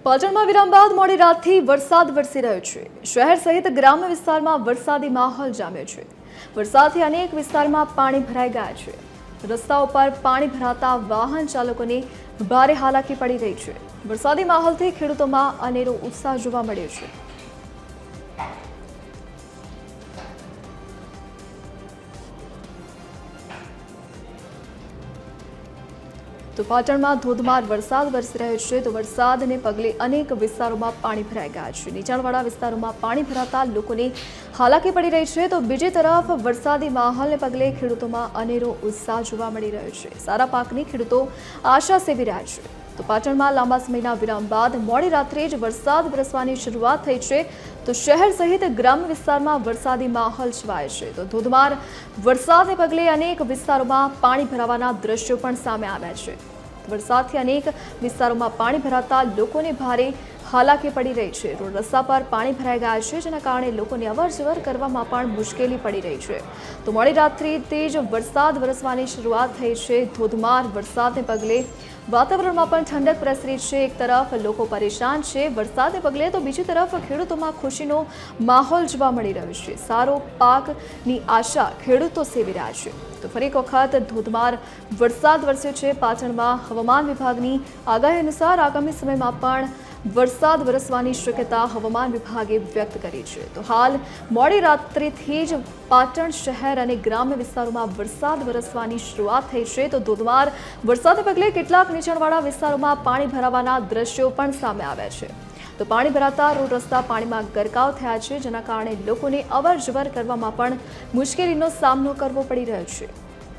પાટણમાં વિરામ બાદ મોડી રાતથી વરસાદ વરસી રહ્યો છે। શહેર સહિત ગ્રામ્ય વિસ્તારમાં વરસાદી માહોલ જામ્યો છે। વરસાદથી અનેક વિસ્તારમાં પાણી ભરાઈ ગયા છે। રસ્તાઓ પર પાણી ભરાતા વાહન ચાલકોને ભારે હાલાકી પડી રહી છે। વરસાદી માહોલથી ખેડૂતોમાં અનેરો ઉત્સાહ જોવા મળ્યો છે। તો પાટણમાં ધોધમાર વરસાદ વરસી રહ્યો છે। તો વરસાદને પગલે અનેક વિસ્તારોમાં પાણી ભરાઈ ગયા છે। નીચાણવાળા વિસ્તારોમાં પાણી ભરાતા લોકોને હાલાકી પડી રહી છે। તો બીજી તરફ વરસાદી માહોલને પગલે ખેડૂતોમાં અનેરો ઉત્સાહ જોવા મળી રહ્યો છે। સારા પાકની ખેડૂતો આશા સેવી રહ્યા છે। તો પાટણમાં લાંબા સમયના વિરામ બાદ મોડી રાત્રે જ વરસાદ વરસવાની શરૂઆત થઈ છે। તો શહેર સહિત ગ્રામ્ય વિસ્તારમાં વરસાદી માહોલ છવાયો છે। તો ધોધમાર વરસાદને પગલે અનેક વિસ્તારોમાં પાણી ભરાવાના દ્રશ્યો પણ સામે આવ્યા છે। વરસાદથી અનેક વિસ્તારોમાં પાણી ભરાતા લોકોને ભારે હાલાકી પડી રહી છે। રોડ રસ્તા પર પાણી ભરાઈ ગયા છે, જેના કારણે લોકોને અવરજવર કરવામાં પણ મુશ્કેલી પડી રહી છે। તો મોડી રાત્રિથી જ વરસાદ વરસવાની શરૂઆત થઈ છે। ધોધમાર વરસાદને પગલે વાતાવરણમાં પણ ઠંડક પ્રસરી છે। એક તરફ લોકો પરેશાન છે વરસાદને પગલે, તો બીજી તરફ ખેડૂતોમાં ખુશીનો માહોલ જોવા મળી રહ્યો છે। સારો પાકની આશા ખેડૂતો સેવી રહ્યા છે। તો ફરી એક વખત ધોધમાર વરસાદ વરસ્યો છે। પાટણમાં હવામાન વિભાગની આગાહી અનુસાર આગામી સમયમાં પણ વરસાદ વરસવાની શક્યતા હવામાન વિભાગે વ્યક્ત કરી છે। તો હાલ મોડી રાત્રિથી જ પાટણ શહેર અને ગ્રામ્ય વિસ્તારોમાં વરસાદ વરસવાની શરૂઆત થઈ છે। તો ધોધમાર વરસાદને પગલે કેટલાક નીચાણવાળા વિસ્તારોમાં પાણી ભરાવાના દ્રશ્યો પણ સામે આવ્યા છે। તો પાણી ભરાતા રોડ રસ્તા પાણીમાં ગરકાવ થયા છે, જેના કારણે લોકોને અવરજવર કરવામાં પણ મુશ્કેલીનો સામનો કરવો પડી રહ્યો છે।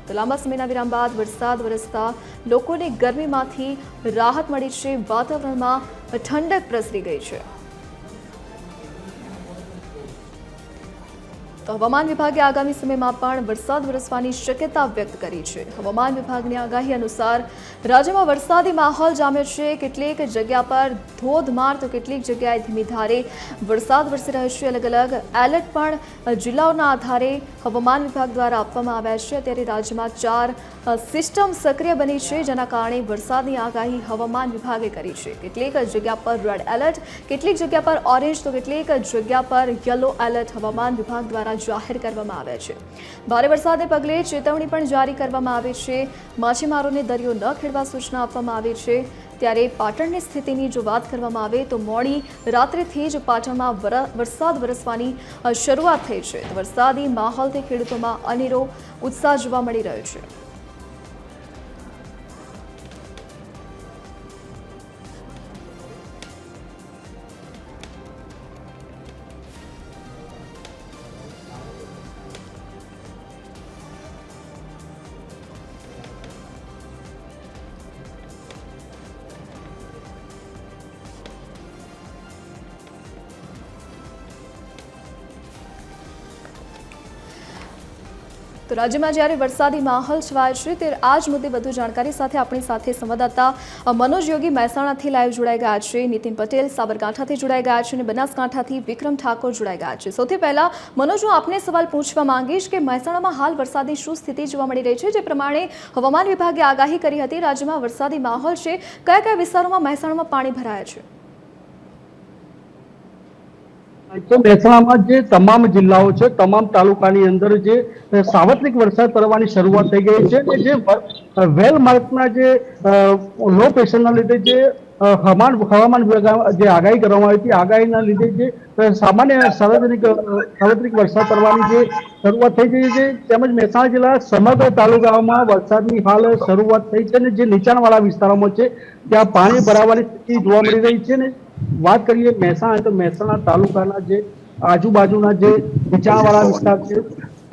તો લાંબા સમયના વિરામ બાદ વરસાદ વરસતા લોકોને ગરમીમાંથી રાહત મળી છે। વાતાવરણમાં ઠંડક પ્રસરી ગઈ છે। તો હવામાન વિભાગે આગામી સમયમાં પણ વરસાદ વરસવાની શક્યતા વ્યક્ત કરી છે। હવામાન વિભાગની આગાહી અનુસાર રાજ્યમાં વરસાદી માહોલ જામ્યો છે। કેટલીક જગ્યા પર ધોધમાર તો કેટલીક જગ્યાએ ધીમી ધારે વરસાદ વરસી રહ્યો છે। અલગ અલગ એલર્ટ પણ જિલ્લાઓના આધારે હવામાન વિભાગ દ્વારા આપવામાં આવ્યા છે। અત્યારે રાજ્યમાં 4 સિસ્ટમ સક્રિય બની છે, જેના કારણે વરસાદની આગાહી હવામાન વિભાગે કરી છે। કેટલીક જગ્યા પર રેડ એલર્ટ, કેટલીક જગ્યા પર ઓરેન્જ તો કેટલીક જગ્યા પર યલો એલર્ટ હવામાન વિભાગ દ્વારા જાહેર કરવામાં આવ્યા છે। ભારે વરસાદને પગલે ચેતવણી પણ જારી કરવામાં આવી છે। માછીમારોને દરિયો ન ખેડવા સૂચના આપવામાં આવી છે। ત્યારે પાટણની સ્થિતિની જો વાત કરવામાં આવે તો મોડી રાત્રિથી જ પાટણમાં વરસાદ વરસવાની શરૂઆત થઈ છે। વરસાદી માહોલથી ખેડૂતોમાં અનેરો ઉત્સાહ જોવા મળી રહ્યો છે। તો રાજ્યમાં જ્યારે વરસાદી માહોલ છવાયો છે, ત્યારે આ જ મુદ્દે વધુ જાણકારી સાથે આપણી સાથે સંવાદદાતા મનોજ યોગી મહેસાણાથી લાઈવ જોડાઈ ગયા છે। નીતિન પટેલ સાબરકાંઠાથી જોડાઈ ગયા છે અને બનાસકાંઠાથી વિક્રમ ઠાકોર જોડાઈ ગયા છે। સૌથી પહેલા મનોજ, હું આપને સવાલ પૂછવા માંગીશ કે મહેસાણામાં હાલ વરસાદની શું સ્થિતિ જોવા મળી રહી છે? જે પ્રમાણે હવામાન વિભાગે આગાહી કરી હતી, રાજ્યમાં વરસાદી માહોલ છે, કયા કયા વિસ્તારોમાં મહેસાણામાં પાણી ભરાયા છે? તો મહેસાણામાં જે તમામ જિલ્લાઓ છે, તમામ તાલુકાની અંદર જે સાર્વત્રિક વરસાદ પડવાની શરૂઆત થઈ ગઈ છે। જે વેલ માર્કના જે લો પ્રેશરના લીધે જે હવામાન વિભાગ જે આગાહી કરવામાં આવી હતી, આગાહીના લીધે જે સામાન્ય સાર્વત્રિક વરસાદ પડવાની જે શરૂઆત થઈ ગઈ છે, તેમજ મહેસાણા જિલ્લા સમગ્ર તાલુકાઓમાં વરસાદની હાલ શરૂઆત થઈ છે। અને જે નીચાણવાળા વિસ્તારોમાં છે, ત્યાં પાણી ભરાવાની સ્થિતિ જોવા મળી રહી છે। ને વાત કરીએ મહેસાણા, તો મહેસાણા તાલુકાના જે આજુબાજુના જે નીચાણવાળા વિસ્તાર છે,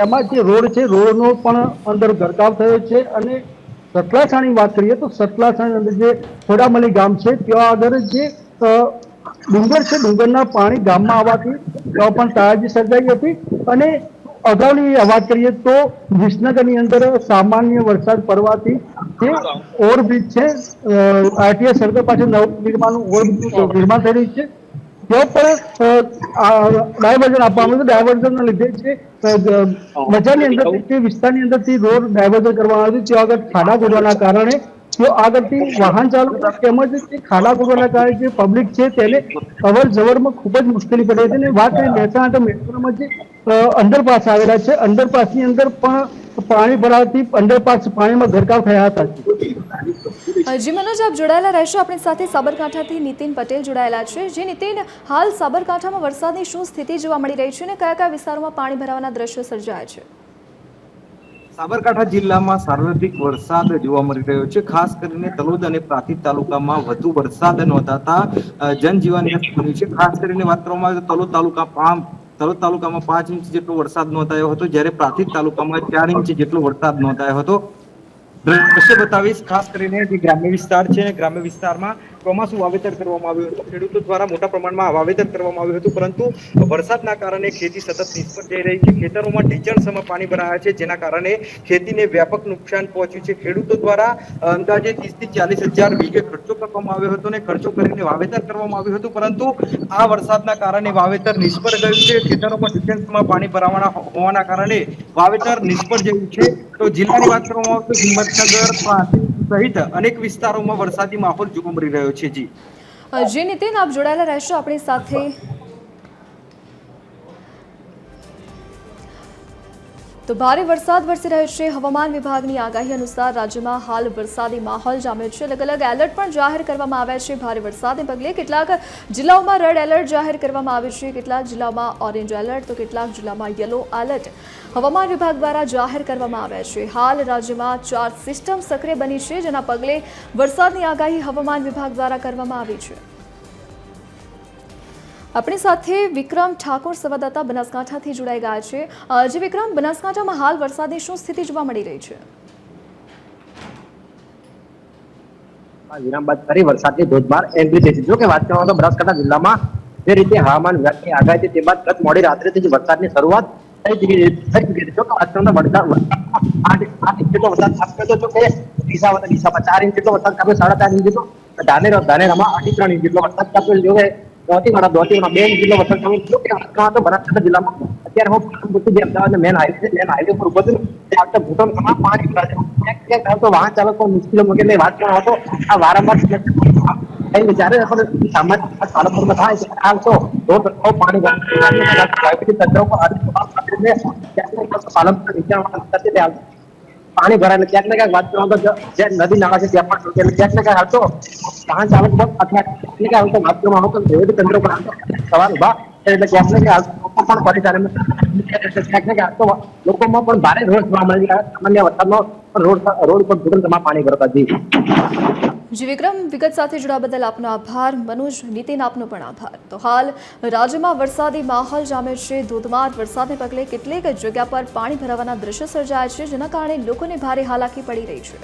એમાં જે રોડ છે, રોડનો પણ અંદર ગરકાવ થયો છે। અને સતલાસણાની વાત કરીએ તો સતલાસણાની અંદર જે ખોડામલી ગામ છે, ત્યાં આગળ જે ડુંગર છે, ડુંગરના પાણી ગામમાં આવવાથી ત્યાં પણ તારાજી સર્જાઈ હતી। અને અગાઉની વાત કરીએ તો વિસનગરની અંદર સામાન્ય વરસાદ પડવાથી જે ઓવરબ્રિજ છે, આરટીએસ સર્કલ પાસે નવનિર્માણનું ઓવરબ્રિજનું નિર્માણ થઈ રહ્યું છે, ત્યાં પણ ડાયવર્ઝન આપવામાં આવ્યું। ડાયવર્ઝનના લીધે જે બજારની અંદર જે વિસ્તારની અંદરથી રોડ ડાયવર્ઝન કરવામાં આવ્યું, ત્યાં આગળ ખાડા ખોદવાના કારણે તો આગળથી વાહન ચાલકો તેમજ જે ખાડા ખોડાના કારણે જે પબ્લિક છે તેને અવર જવરમાં ખૂબ જ મુશ્કેલી પડે છે. અને વાત કરીએ મહેસાણા તો મહેસાણામાં જે અંડરપાસ આવેલા છે, અંડરપાસની અંદર પણ પાણી ભરાવાથી અંડરપાસ પાણીમાં ગરકાવ થયા હતા. જી મનોજ, આપ જોડાયેલા રહેશો આપણી સાથે. સાબરકાંઠાથી નીતિન પટેલ જોડાયેલા છે. જે નીતિન, હાલ સાબરકાંઠામાં વરસાદની શું સ્થિતિ જોવા મળી રહી છે અને કયા કયા વિસ્તારોમાં પાણી ભરાવાના દ્રશ્યો સર્જાયા છે? સાબરકાંઠા જિલ્લામાં સાર્વત્રિક વરસાદ જોવા મળી રહ્યો છે. ખાસ કરીને તલોદ અને પ્રાંતિજ તાલુકામાં વધુ વરસાદ નોંધાતા જનજીવન બન્યું છે. ખાસ કરીને વાત કરવામાં આવે તો તલોદ તાલુકામાં 5 ઇંચ જેટલો વરસાદ નોંધાયો હતો, જ્યારે પ્રાંતિજ તાલુકામાં 4 ઇંચ જેટલો વરસાદ નોંધાયો હતો. દ્રશ્ય બતાવીશ. ખાસ કરીને જે ગ્રામ્ય વિસ્તાર છે, ગ્રામ્ય વિસ્તારમાં ચોમાસું વાવેતર કરવામાં આવ્યું હતું. ખેડૂતો દ્વારા મોટા પ્રમાણમાં વાવેતર કરવામાં આવ્યું હતું, પરંતુ વરસાદના કારણે ખેતી સતત નિષ્ફળ જઈ રહી છે. ખેતરોમાં ઢીચણસમાં પાણી ભરાયા છે, જેના કારણે ખેતીને વ્યાપક નુકસાન પહોંચ્યું છે. ખેડૂતો દ્વારા અંદાજે 30 થી 40 હજાર વીઘે ખર્ચો કરવામાં આવ્યો હતો અને ખર્ચો કરીને વાવેતર કરવામાં આવ્યું હતું, પરંતુ આ વરસાદના કારણે વાવેતર નિષ્ફળ ગયું છે. ખેતરોમાં ઢીચણસમાં પાણી ભરાવાના હોવાના કારણે વાવેતર નિષ્ફળ જયું છે. તો જિલ્લાની વાત કરવામાં આવે તો હિંમતનગર, પ્રાંતિજ સહિત અનેક વિસ્તારોમાં વરસાદી માહોલ જોવા મળી રહ્યો છે. જી નીતિન, આપ જોડાયેલા રહેશો આપણી સાથે. તો ભારે વરસાદ વરસી રહ્યો છે. હવામાન વિભાગની આગાહી અનુસાર રાજ્યમાં હાલ વરસાદી માહોલ જામ્યો છે. અલગ અલગ એલર્ટ પણ જાહેર કરવામાં આવ્યા છે. ભારે વરસાદને પગલે કેટલાક જિલ્લાઓમાં રેડ એલર્ટ જાહેર કરવામાં આવ્યું છે, કેટલાક જિલ્લામાં ઓરેન્જ એલર્ટ, તો કેટલાક જિલ્લામાં યલો એલર્ટ હવામાન વિભાગ દ્વારા જાહેર કરવામાં આવ્યા છે. હાલ રાજ્યમાં 4 સિસ્ટમ સક્રિય બની છે, જેના પગલે વરસાદની આગાહી હવામાન વિભાગ દ્વારા કરવામાં આવી છે. આપણી સાથે વિક્રમ ઠાકોર સંવાદદાતા બનાસકાંઠાથી જોડાઈ ગયા છે. જે વિક્રમ, બનાસકાંઠામાં હાલ વરસાદની શું સ્થિતિ જોવા મળી રહી છે? વિરામ બાદ ફરી વરસાદની ધોધમાર એન્ટ્રી થઈ છે. જો કે વાત કરવામાં તો બનાસકાંઠા જિલ્લામાં જે રીતે હવામાન વિભાગની આગાહી છે, તે બાદ ગત મોડી રાત્રેથી જ વરસાદની શરૂઆત થઈ ચૂકી છે. જો કે વાત કરવામાં તો 8 ઇંચ જેટલો વરસાદ ખાબક્યો હતો. જો કે ડીસામાં 4 ઇંચ જેટલો વરસાદ ખાબક્યો, 4.5 ઇંચ જેટલો ધાનેરામાં 3.5 ઇંચ જેટલો વરસાદ ખાબક્યો. જો કે દોતીમાં 2 ઇંચ જેટલો વરસાદ ખાબક્યો. જો કે વાત તો બનાસકાંઠા જિલ્લામાં અત્યારે હું જે અમદાવાદ મેન હાઈવે છે, મેન હાઈવે પર ઉભો છું, ત્યાં તો ભૂકંપમાં પાણી ભરાય છે. ક્યાંક તો વાહન ચાલકો મુશ્કેલી મૂકે વાત કરવાનો હતો. આ વારંવાર જ્યારે સામાન્ય પાલનપુરમાં થાય છે, આ તો પાણી તંત્ર પાલનપુર પાણી ભરાય. ક્યાંક ને ક્યાંક વાત કરવામાં તો જે નદી નાળા છે ત્યાં પણ ક્યાંક ને ક્યાંક હાલ તો વાહન ચાલક અથવા વાત કરવામાં આવતો તંત્ર પર સવાલ ઉભા એટલે ક્યાંક ને ક્યાંક લોકો પણ પરેશાન ક્યાંક ને ક્યાંક તો લોકોમાં પણ ભારે રોષ જોવા મળી રહ્યા. સામાન્ય વરસાદમાં રોડ પર ભૂગર્ભમાં પાણી ભરતા જી વિક્રમ, વિગત સાથે જોડાવા બદલ આપનો આભાર. મનોજ, નીતિન, આપનો પણ આભાર. તો હાલ રાજ્યમાં વરસાદી માહોલ જામ્યો છે. ધોધમાર વરસાદને પગલે કેટલીક જગ્યા પર પાણી ભરાવાના દ્રશ્યો સર્જાયા છે, જેના કારણે લોકોને ભારે હાલાકી પડી રહી છે.